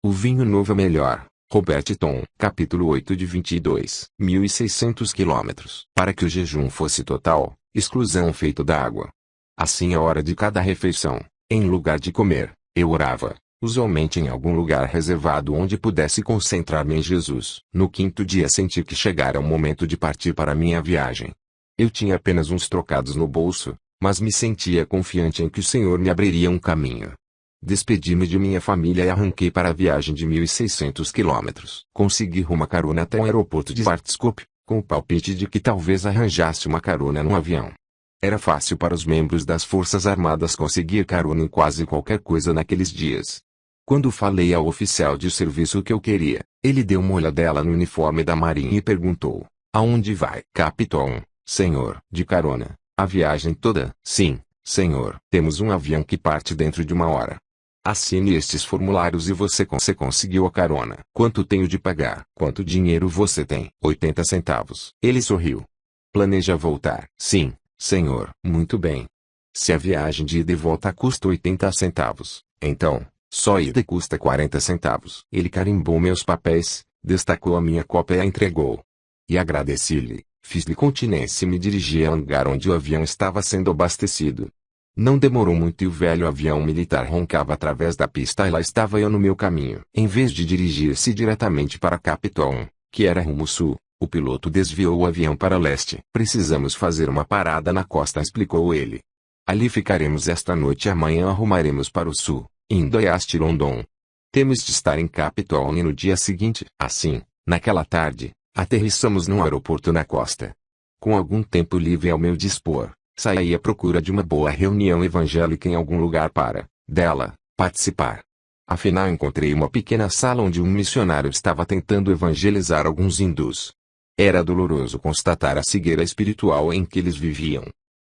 O vinho novo é melhor. Robert Tom, capítulo 8 de 1.600 quilômetros. Para que o jejum fosse total, exclusão feito da água. Assim, à hora de cada refeição, em lugar de comer, eu orava, usualmente em algum lugar reservado onde pudesse concentrar-me em Jesus. No quinto dia senti que chegara o momento de partir para minha viagem. Eu tinha apenas uns trocados no bolso, mas me sentia confiante em que o Senhor me abriria um caminho. Despedi-me de minha família e arranquei para a viagem de 1.600 quilômetros. Consegui uma carona até o aeroporto de Schwarzkopf, com o palpite de que talvez arranjasse uma carona num avião. Era fácil para os membros das Forças Armadas conseguir carona em quase qualquer coisa naqueles dias. Quando falei ao oficial de serviço que eu queria, ele deu uma olhadela no uniforme da Marinha e perguntou: "Aonde vai, capitão?" "Senhor, de carona. A viagem toda?" "Sim, senhor. Temos um avião que parte dentro de 1 hora. Assine estes formulários e você conseguiu a carona." "Quanto tenho de pagar?" "Quanto dinheiro você tem?" 80 centavos. Ele sorriu. "Planeja voltar?" "Sim, senhor." "Muito bem. Se a viagem de ida e volta custa 80 centavos, então, só ida custa 40 centavos. Ele carimbou meus papéis, destacou a minha cópia e a entregou. E agradeci-lhe, fiz-lhe continência e me dirigi ao hangar onde o avião estava sendo abastecido. Não demorou muito e o velho avião militar roncava através da pista e lá estava eu no meu caminho. Em vez de dirigir-se diretamente para Capitão, que era rumo sul, o piloto desviou o avião para leste. "Precisamos fazer uma parada na costa", explicou ele. "Ali ficaremos esta noite e amanhã arrumaremos para o sul, indo a East London. Temos de estar em Capitol no dia seguinte." Assim, naquela tarde, aterrissamos num aeroporto na costa. Com algum tempo livre ao meu dispor, saí à procura de uma boa reunião evangélica em algum lugar para, dela, participar. Afinal encontrei uma pequena sala onde um missionário estava tentando evangelizar alguns hindus. Era doloroso constatar a cegueira espiritual em que eles viviam.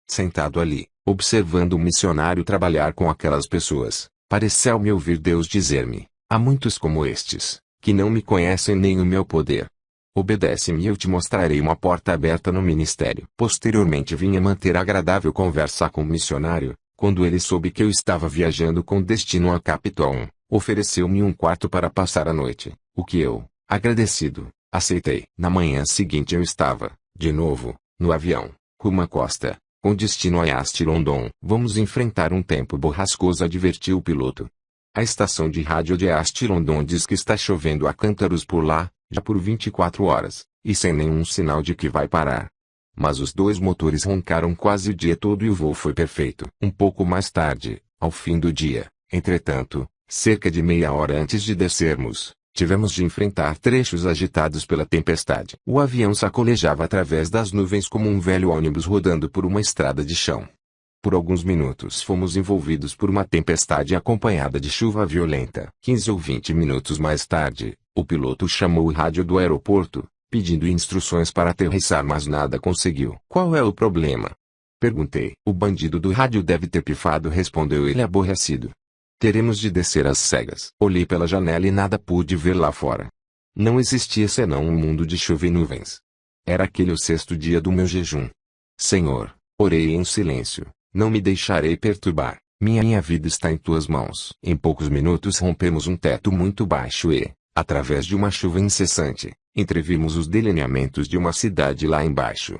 Sentado ali, observando o missionário trabalhar com aquelas pessoas, pareceu-me ouvir Deus dizer-me: "Há muitos como estes, que não me conhecem nem o meu poder. Obedece-me e eu te mostrarei uma porta aberta no ministério." Posteriormente vinha manter agradável conversa com o missionário, quando ele soube que eu estava viajando com destino a Capitol, ofereceu-me um quarto para passar a noite, o que eu, agradecido, aceitei. Na manhã seguinte eu estava, de novo, no avião, rumo à costa, com destino a East London. "Vamos enfrentar um tempo borrascoso", advertiu o piloto. "A estação de rádio de East London diz que está chovendo a cântaros por lá, já por 24 horas, e sem nenhum sinal de que vai parar." Mas os dois motores roncaram quase o dia todo e o voo foi perfeito. Um pouco mais tarde, ao fim do dia, entretanto, cerca de meia hora antes de descermos, tivemos de enfrentar trechos agitados pela tempestade. O avião sacolejava através das nuvens como um velho ônibus rodando por uma estrada de chão. Por alguns minutos fomos envolvidos por uma tempestade acompanhada de chuva violenta. 15 ou 20 minutos mais tarde, o piloto chamou o rádio do aeroporto, pedindo instruções para aterrissar, mas nada conseguiu. "Qual é o problema?" perguntei. "O bandido do rádio deve ter pifado", respondeu ele aborrecido. "Teremos de descer às cegas." Olhei pela janela e nada pude ver lá fora. Não existia senão um mundo de chuva e nuvens. Era aquele o 6º dia do meu jejum. "Senhor", orei em silêncio, "não me deixarei perturbar. Minha vida está em tuas mãos." Em poucos minutos rompemos um teto muito baixo e, através de uma chuva incessante, entrevimos os delineamentos de uma cidade lá embaixo.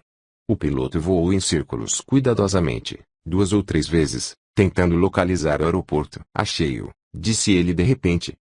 O piloto voou em círculos cuidadosamente, 2 ou 3 vezes, tentando localizar o aeroporto. "Achei-o", disse ele de repente.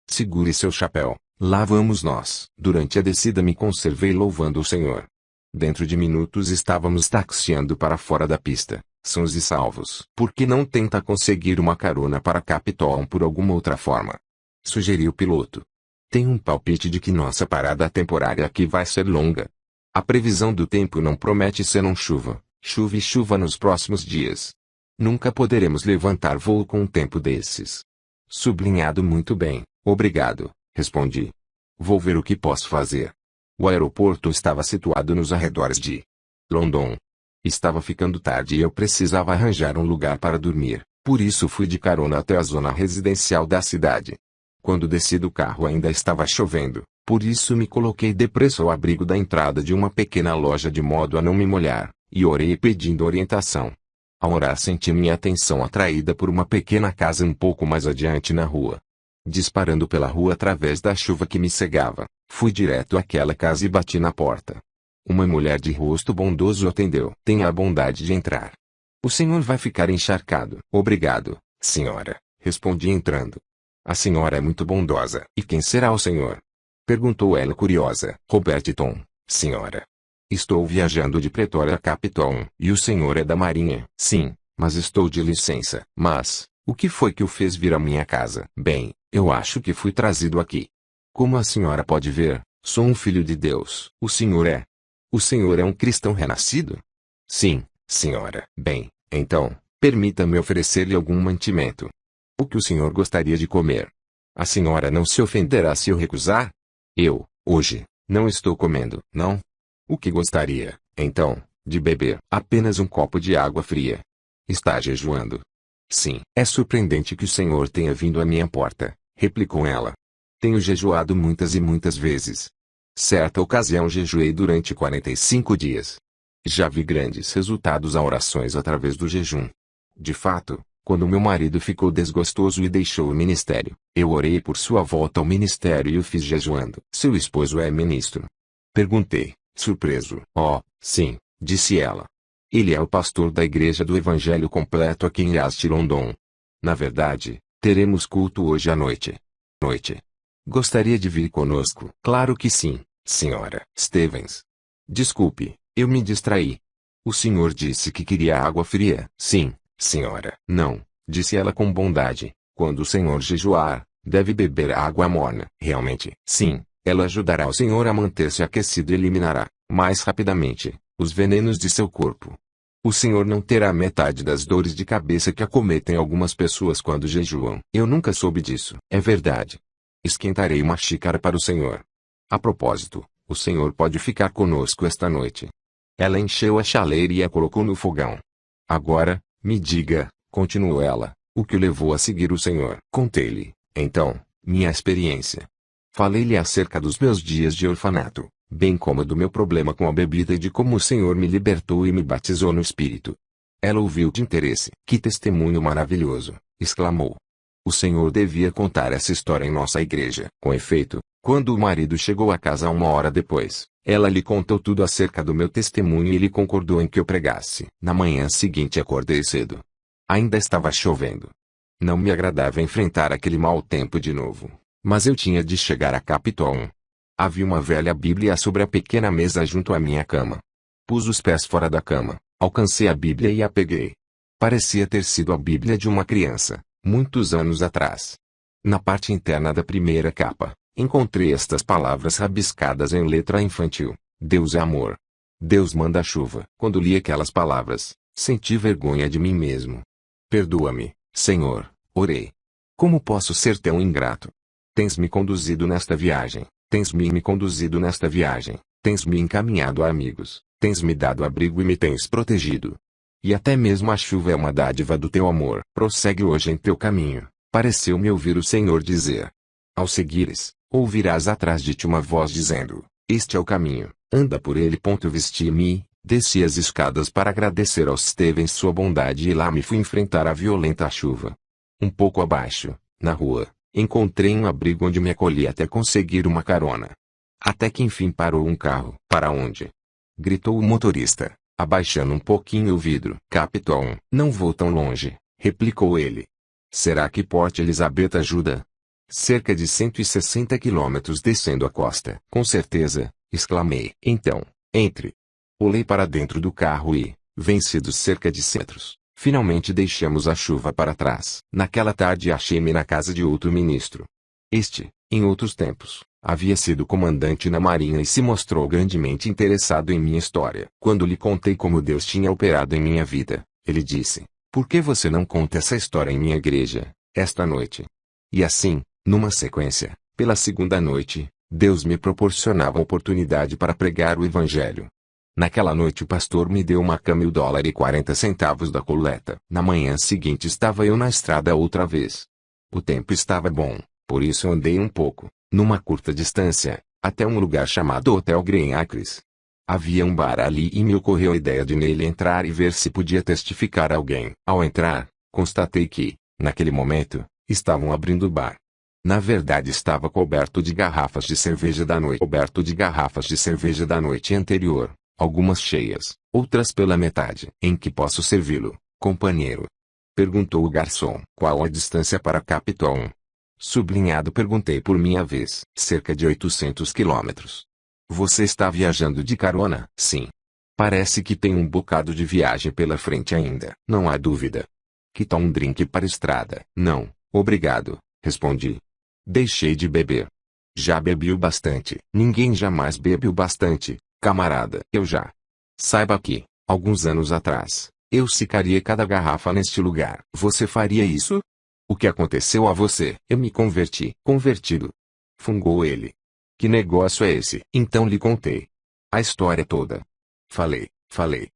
"Segure seu chapéu, lá vamos nós." Durante a descida me conservei louvando o Senhor. Dentro de minutos estávamos taxiando para fora da pista, sãos e salvos. "Por que não tenta conseguir uma carona para Capitol por alguma outra forma?" sugeriu o piloto. "Tenho um palpite de que nossa parada temporária aqui vai ser longa. A previsão do tempo não promete senão chuva, chuva e chuva nos próximos dias. Nunca poderemos levantar voo com um tempo desses." "Sublinhado, muito bem, obrigado", respondi. "Vou ver o que posso fazer." O aeroporto estava situado nos arredores de London. Estava ficando tarde e eu precisava arranjar um lugar para dormir, por isso fui de carona até a zona residencial da cidade. Quando desci do carro ainda estava chovendo, por isso me coloquei depressa ao abrigo da entrada de uma pequena loja de modo a não me molhar, e orei pedindo orientação. Ao orar senti minha atenção atraída por uma pequena casa um pouco mais adiante na rua. Disparando pela rua através da chuva que me cegava, fui direto àquela casa e bati na porta. Uma mulher de rosto bondoso atendeu. Tenha a bondade de entrar. O senhor vai ficar encharcado. Obrigado, senhora, respondi entrando. A senhora é muito bondosa. E quem será o senhor? Perguntou ela curiosa. Robertson, senhora. Estou viajando de Pretória a Capitão. E o senhor é da Marinha? Sim, mas estou de licença. Mas, o que foi que o fez vir à minha casa? Bem, eu acho que fui trazido aqui. Como a senhora pode ver, sou um filho de Deus. O senhor é? O senhor é um cristão renascido? Sim, senhora. Bem, então, permita-me oferecer-lhe algum mantimento. O que o senhor gostaria de comer? A senhora não se ofenderá se eu recusar? Eu, hoje, não estou comendo, não? O que gostaria, então, de beber? Apenas um copo de água fria. Está jejuando? Sim. É surpreendente que o senhor tenha vindo à minha porta, replicou ela. Tenho jejuado muitas e muitas vezes. Certa ocasião jejuei durante 45 dias. Já vi grandes resultados a orações através do jejum. De fato, quando meu marido ficou desgostoso e deixou o ministério, eu orei por sua volta ao ministério e o fiz jejuando. Seu esposo é ministro? Perguntei, surpreso. Oh, sim, disse ela. Ele é o pastor da Igreja do Evangelho Completo aqui em East London. Na verdade, teremos culto hoje à noite. Gostaria de vir conosco? Claro que sim, senhora Stevens. Desculpe, eu me distraí. O senhor disse que queria água fria? Sim, senhora. Não, disse ela com bondade. Quando o senhor jejuar, deve beber água morna. Realmente? Sim, ela ajudará o senhor a manter-se aquecido e eliminará, mais rapidamente, os venenos de seu corpo. O senhor não terá metade das dores de cabeça que acometem algumas pessoas quando jejuam. Eu nunca soube disso. É verdade. Esquentarei uma xícara para o senhor. A propósito, o senhor pode ficar conosco esta noite. Ela encheu a chaleira e a colocou no fogão. Agora, me diga, continuou ela, o que o levou a seguir o senhor. Contei-lhe, então, minha experiência. Falei-lhe acerca dos meus dias de orfanato, bem como do meu problema com a bebida e de como o senhor me libertou e me batizou no Espírito. Ela ouviu de interesse. Que testemunho maravilhoso, exclamou. O senhor devia contar essa história em nossa igreja. Com efeito, quando o marido chegou a casa 1 hora depois, ela lhe contou tudo acerca do meu testemunho e ele concordou em que eu pregasse. Na manhã seguinte acordei cedo. Ainda estava chovendo. Não me agradava enfrentar aquele mau tempo de novo, mas eu tinha de chegar a Capitão. Havia uma velha Bíblia sobre a pequena mesa junto à minha cama. Pus os pés fora da cama, alcancei a Bíblia e a peguei. Parecia ter sido a Bíblia de uma criança, muitos anos atrás. Na parte interna da primeira capa, encontrei estas palavras rabiscadas em letra infantil: Deus é amor. Deus manda a chuva. Quando li aquelas palavras, senti vergonha de mim mesmo. Perdoa-me, Senhor, orei. Como posso ser tão ingrato? Tens me conduzido nesta viagem. Tens me conduzido nesta viagem, tens me encaminhado a amigos, tens me dado abrigo e me tens protegido. E até mesmo a chuva é uma dádiva do teu amor. Prossegue hoje em teu caminho, pareceu-me ouvir o Senhor dizer. Ao seguires, ouvirás atrás de ti uma voz dizendo, este é o caminho, anda por ele. Vesti-me, desci as escadas para agradecer aos Stevens sua bondade e lá me fui enfrentar a violenta chuva. Um pouco abaixo, na rua, encontrei um abrigo onde me acolhi até conseguir uma carona. Até que enfim parou um carro. Para onde? Gritou o motorista, abaixando um pouquinho o vidro. Capitão, não vou tão longe, replicou ele. Será que Port Elizabeth ajuda? Cerca de 160 quilômetros descendo a costa. Com certeza, exclamei. Então, entre. Olhei para dentro do carro e, vencidos cerca de 100 metros, finalmente deixamos a chuva para trás. Naquela tarde achei-me na casa de outro ministro. Este, em outros tempos, havia sido comandante na Marinha e se mostrou grandemente interessado em minha história. Quando lhe contei como Deus tinha operado em minha vida, ele disse, por que você não conta essa história em minha igreja, esta noite? E assim, numa sequência, pela segunda noite, Deus me proporcionava a oportunidade para pregar o Evangelho. Naquela noite o pastor me deu uma cama e $1,40 da coleta. Na manhã seguinte estava eu na estrada outra vez. O tempo estava bom, por isso andei um pouco, numa curta distância, até um lugar chamado Hotel Green Acres. Havia um bar ali e me ocorreu a ideia de nele entrar e ver se podia testificar a alguém. Ao entrar, constatei que, naquele momento, estavam abrindo o bar. Na verdade estava coberto de garrafas de cerveja da noite. Coberto de garrafas de cerveja da noite anterior. Algumas cheias, outras pela metade. Em que posso servi-lo, companheiro? Perguntou o garçom. Qual a distância para Capitão? Sublinhado, perguntei por minha vez. Cerca de 800 quilômetros. Você está viajando de carona? Sim. Parece que tem um bocado de viagem pela frente ainda. Não há dúvida. Que tal um drink para a estrada? Não, obrigado, respondi. Deixei de beber. Já bebi o bastante. Ninguém jamais bebe o bastante, camarada. Eu já. Saiba que, alguns anos atrás, eu secaria cada garrafa neste lugar. Você faria isso? O que aconteceu a você? Eu me converti. Convertido. Fungou ele. Que negócio é esse? Então lhe contei. A história toda. Falei.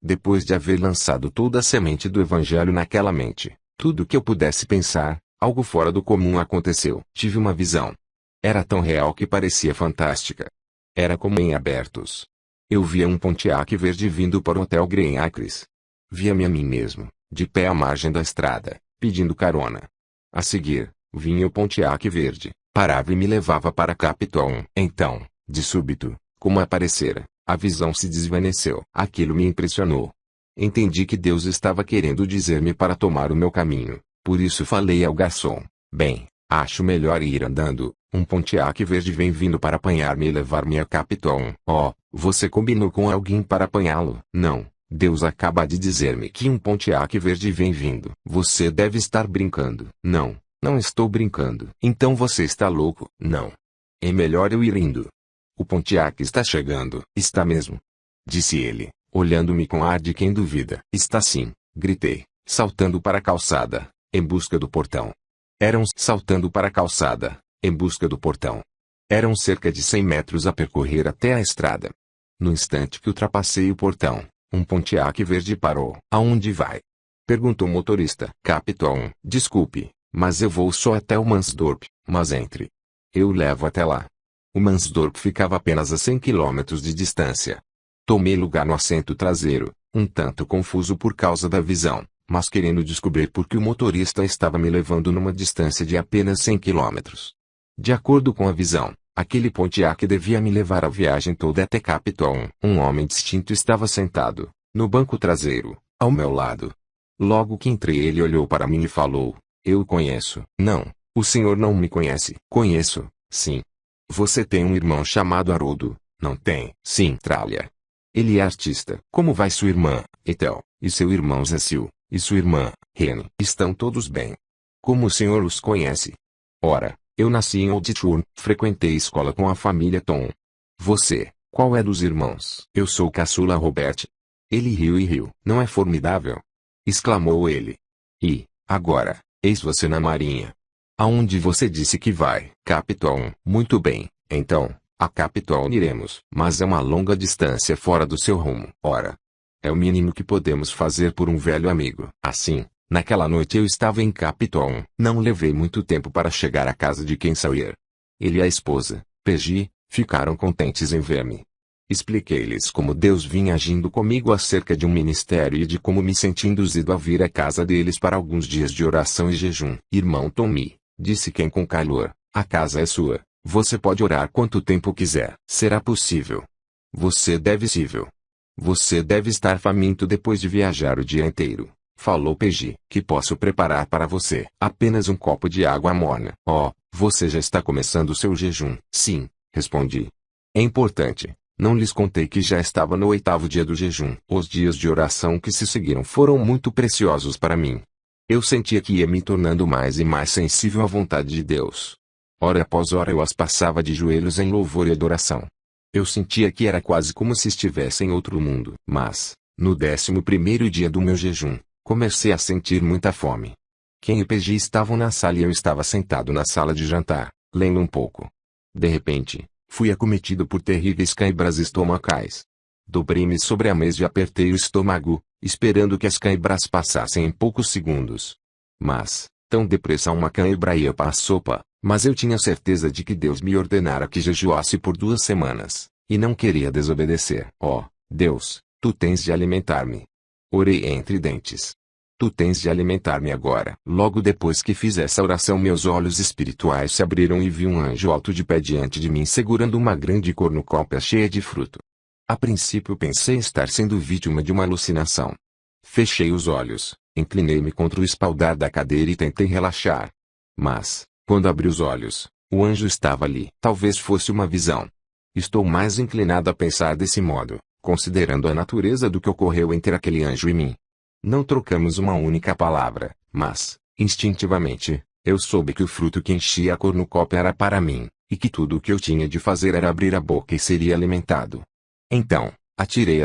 Depois de haver lançado toda a semente do evangelho naquela mente, tudo que eu pudesse pensar, algo fora do comum aconteceu. Tive uma visão. Era tão real que parecia fantástica. Era como em abertos. Eu via um Pontiac verde vindo para o Hotel Green Acres. Via-me a mim mesmo, de pé à margem da estrada, pedindo carona. A seguir, vinha o Pontiac verde, parava e me levava para Capitão. Então, de súbito, como aparecera, a visão se desvaneceu. Aquilo me impressionou. Entendi que Deus estava querendo dizer-me para tomar o meu caminho. Por isso falei ao garçom. Bem, acho melhor ir andando. Um Pontiac verde vem vindo para apanhar-me e levar-me a Capitão. Oh, você combinou com alguém para apanhá-lo? Não. Deus acaba de dizer-me que um Pontiac verde vem vindo. Você deve estar brincando. Não, não estou brincando. Então você está louco? Não. É melhor eu ir indo. O Pontiac está chegando. Está mesmo? Disse ele, olhando-me com ar de quem duvida. Está sim, gritei, saltando para a calçada, em busca do portão. Saltando para a calçada, em busca do portão. Eram cerca de 100 metros a percorrer até a estrada. No instante que ultrapassei o portão, um Pontiac verde parou. Aonde vai? Perguntou o motorista. Capitão, desculpe, mas eu vou só até o Mansdorp, mas entre. Eu levo até lá. O Mansdorp ficava apenas a 100 quilômetros de distância. Tomei lugar no assento traseiro, um tanto confuso por causa da visão, mas querendo descobrir por que o motorista estava me levando numa distância de apenas 100 quilômetros. De acordo com a visão, aquele Pontiac devia me levar a viagem toda até Capitão. Um homem distinto estava sentado, no banco traseiro, ao meu lado. Logo que entrei ele olhou para mim e falou, eu o conheço. Não, o senhor não me conhece. Conheço, sim. Você tem um irmão chamado Haroldo, não tem? Sim, Tralha. Ele é artista. Como vai sua irmã, Ethel, e seu irmão Cecil, e sua irmã, Rene? Estão todos bem. Como o senhor os conhece? Ora, eu nasci em Old Thorne, frequentei escola com a família Tom. Você, qual é dos irmãos? Eu sou o caçula Robert. Ele riu e riu. Não é formidável? Exclamou ele. E, agora, eis você na marinha. Aonde você disse que vai? Capitão. Muito bem, então, a Capitão iremos. Mas é uma longa distância fora do seu rumo. Ora, é o mínimo que podemos fazer por um velho amigo. Assim, naquela noite eu estava em Capitão. Não levei muito tempo para chegar à casa de Ken Sawyer. Ele e a esposa, Peggy, ficaram contentes em ver-me. Expliquei-lhes como Deus vinha agindo comigo acerca de um ministério e de como me senti induzido a vir à casa deles para alguns dias de oração e jejum. Irmão Tommy, disse Ken com calor, a casa é sua. Você pode orar quanto tempo quiser. Será possível. Você deve estar faminto depois de viajar o dia inteiro. Falou Peggy. Que posso preparar para você? Apenas um copo de água morna. Oh, você já está começando o seu jejum? Sim, respondi. É importante. Não lhes contei que já estava no 8º dia do jejum. Os dias de oração que se seguiram foram muito preciosos para mim. Eu sentia que ia me tornando mais e mais sensível à vontade de Deus. Hora após hora eu as passava de joelhos em louvor e adoração. Eu sentia que era quase como se estivesse em outro mundo. Mas, no 11º dia do meu jejum, comecei a sentir muita fome. Ken e Peggy estavam na sala e eu estava sentado na sala de jantar, lendo um pouco. De repente, fui acometido por terríveis cãibras estomacais. Dobrei-me sobre a mesa e apertei o estômago, esperando que as cãibras passassem em poucos segundos. Mas, tão depressa uma cãibra ia para a sopa, mas eu tinha certeza de que Deus me ordenara que jejuasse por 2 semanas, e não queria desobedecer. Oh, Deus, tu tens de alimentar-me. Orei entre dentes. Tu tens de alimentar-me agora. Logo depois que fiz essa oração, meus olhos espirituais se abriram e vi um anjo alto de pé diante de mim segurando uma grande cornucópia cheia de fruto. A princípio pensei estar sendo vítima de uma alucinação. Fechei os olhos, inclinei-me contra o espaldar da cadeira e tentei relaxar. Mas, quando abri os olhos, o anjo estava ali. Talvez fosse uma visão. Estou mais inclinado a pensar desse modo, considerando a natureza do que ocorreu entre aquele anjo e mim. Não trocamos uma única palavra, mas, instintivamente, eu soube que o fruto que enchia a cornucópia era para mim, e que tudo o que eu tinha de fazer era abrir a boca e seria alimentado. Então, atirei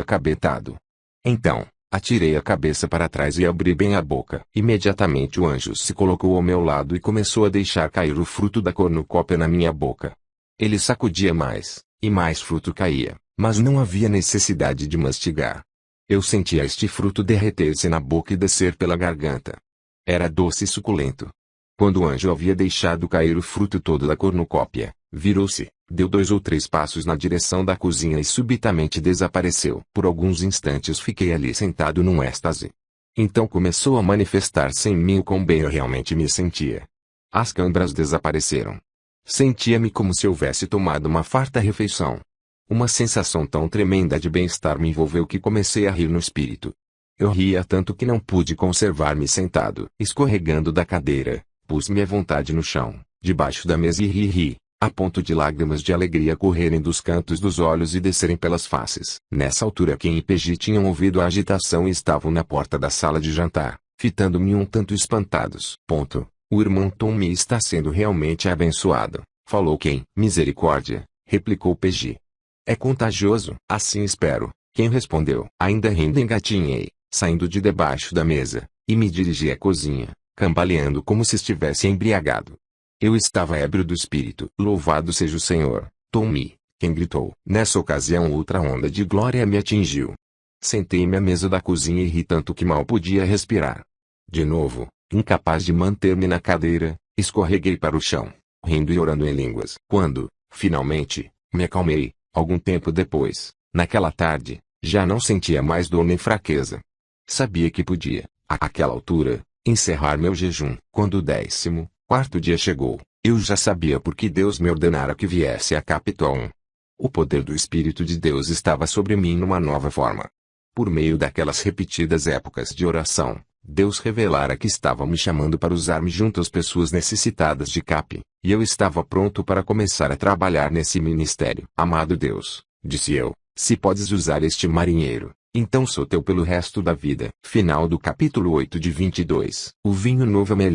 a cabeça para trás e abri bem a boca. Imediatamente o anjo se colocou ao meu lado e começou a deixar cair o fruto da cornucópia na minha boca. Ele sacudia mais, e mais fruto caía, mas não havia necessidade de mastigar. Eu sentia este fruto derreter-se na boca e descer pela garganta. Era doce e suculento. Quando o anjo havia deixado cair o fruto todo da cornucópia, virou-se, deu 2 ou 3 passos na direção da cozinha e subitamente desapareceu. Por alguns instantes fiquei ali sentado num êxtase. Então começou a manifestar-se em mim o quão bem eu realmente me sentia. As câimbras desapareceram. Sentia-me como se houvesse tomado uma farta refeição. Uma sensação tão tremenda de bem-estar me envolveu que comecei a rir no espírito. Eu ria tanto que não pude conservar-me sentado. Escorregando da cadeira, pus-me à vontade no chão, debaixo da mesa e ri, a ponto de lágrimas de alegria correrem dos cantos dos olhos e descerem pelas faces. Nessa altura Ken e Peggy tinham ouvido a agitação e estavam na porta da sala de jantar, fitando-me um tanto espantados. O irmão Tommy está sendo realmente abençoado, falou Ken. Misericórdia, replicou Peggy. É contagioso. Assim espero, Ken respondeu. Ainda rindo engatinhei, saindo de debaixo da mesa, e me dirigi à cozinha, cambaleando como se estivesse embriagado. Eu estava ébrio do espírito. Louvado seja o Senhor, Tommy, Ken gritou. Nessa ocasião outra onda de glória me atingiu. Sentei-me à mesa da cozinha e ri tanto que mal podia respirar. De novo, incapaz de manter-me na cadeira, escorreguei para o chão, rindo e orando em línguas. Quando, finalmente, me acalmei, algum tempo depois, naquela tarde, já não sentia mais dor nem fraqueza. Sabia que podia, àquela altura, encerrar meu jejum. Quando o 14º dia chegou, eu já sabia por que Deus me ordenara que viesse a Capitol 1. O poder do Espírito de Deus estava sobre mim numa nova forma. Por meio daquelas repetidas épocas de oração, Deus revelara que estava me chamando para usar-me junto às pessoas necessitadas de CAP, e eu estava pronto para começar a trabalhar nesse ministério. Amado Deus, disse eu, se podes usar este marinheiro, então sou teu pelo resto da vida. Final do capítulo 8 de 22. O vinho novo é melhor.